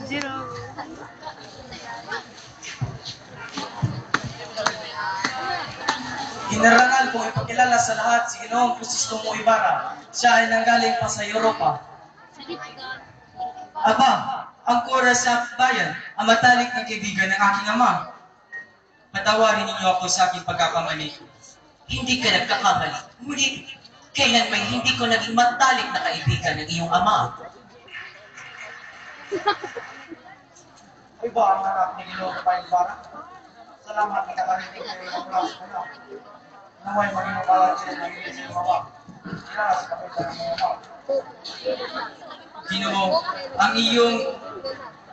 Zero. Ginarangal kong ipakilala sa lahat si Ginoong Crisistong Ibarra. Siya ay nanggaling pa sa Europa. Aba, ang koras sa bayan, ang matalik na kaibigan ng aking ama. Patawarin ninyo ako sa aking pagkakamali. Hindi ka nagkakamali. Ngunit, kailan may hindi ko naging matalik na kaibigan ng iyong ama? Ay ba ang anak ni Ginoong Ibarra? Salamat na nakarinig kayo ng oras ko na. Naway maging makalat sila ng iyong sa mama. Kilala sa kapitan ng mga mama. Ginoo, ang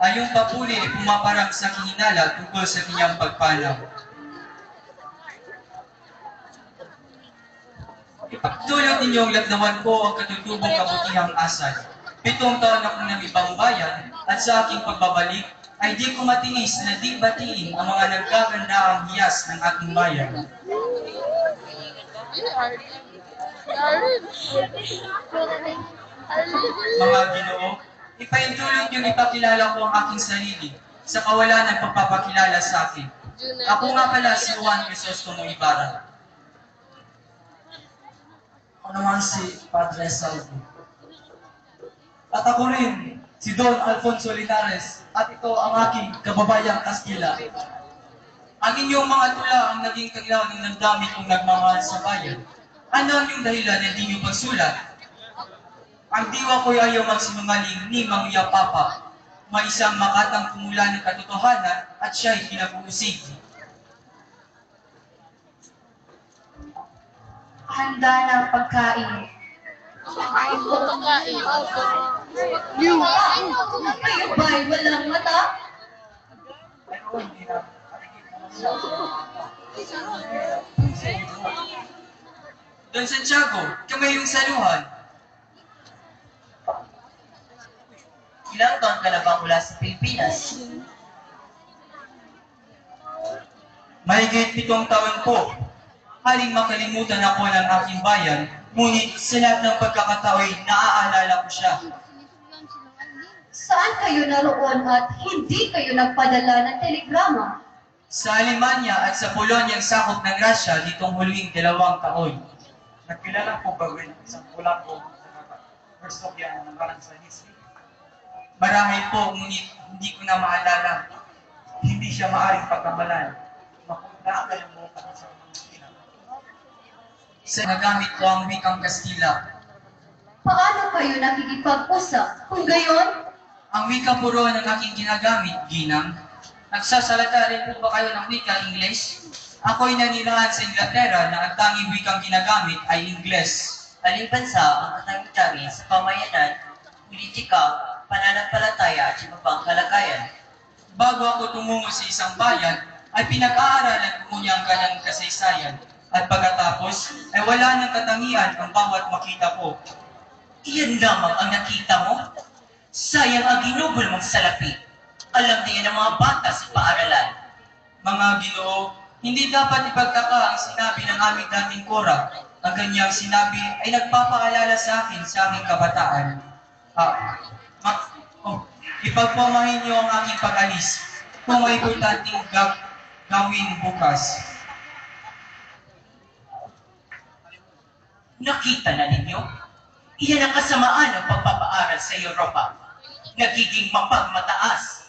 ayong papuli ay pumaparang sa kihinala tungkol sa kanyang pagpanaw. Ipagtulong ninyong lagnawan ko ang katutubong kabutihang asal. 7 taon akong ng ibang bayan at sa aking pagbabalik ay di ko matiis na di batiin ang mga nagkagandaang hiyas ng aking bayan. Mga Ginoo, ipaintulong niyong ipakilala ko ang aking sarili sa kawalan ng pagpapakilala sa akin. Ako nga pala si Juan Crisostomo Ibarra. Ako naman si Padre Salvo. At ako rin, si Don Alfonso Linares, at ito ang aking kababayang Kastila. Ang inyong mga tula ang naging kaglaw ng nagdamit kong nagmamahal sa bayan. Ano ang iyong dahilan ng di niyo pagsulat? Ang diwa ko'y ayaw magsinungaling ni Mangya Papa. May isang makatang kumula ng katotohanan at siya'y pinag-uusig. Handa na ang pagkain. You. Kayo ba'y walang mata? Don Santiago, kamay yung saluhan. Ilang taon ka na ba mula sa Pilipinas? Mahigit 7 taon po. Haling makalimutan ako ng aking bayan, ngunit sa lahat ng pagkakatao'y naaalala ko siya. Saan kayo naroon at hindi kayo nagpadala ng telegrama? Sa Alemanya at sa Polonyang sakop ng Russia nitong huling 2 taon. Nagkilala po ba rin isang Polako sa Varsovia na nakarang sa history? Marahil po, ngunit hindi ko na maalala. Hindi siya maaring pagkamalan. Mapunta kayo mo sa Kastila. Sa nagamit ko ang wikang Kastila. Paano kayo nakikipag-usap? Kung gayon, Ang wika puro ng aking ginagamit, Ginang. Nagsasalita rin po ba kayo ng wika English? Ako'y nanirahan sa Inglaterra na ang tanging wikang ginagamit ay Ingles. Aling bansa ang katangitangin sa pamayanan, politika, pananampalataya at iba pang kalagayan. Bago ako tumungo sa isang bayan, ay pinag-aaralan ko niya ang kanyang kasaysayan. At pagkatapos, ay wala ng katangian ang bawat makita ko. Iyan lamang ang nakita mo? Sayang ang ginugol mong salapi. Alam niya ng mga bata sa paaralan. Mga Ginoo, hindi dapat ipagtaka ang sinabi ng aming dating kora. Ang kanyang sinabi ay nagpapaalala sa akin sa aming kabataan. Ipagpamahin niyo ang aking pag-alis kung may importanteng gawin bukas. Nakita na ninyo? Iyan ang kasamaan ng pagpapaaral sa Europa. Nagiging mapagmataas.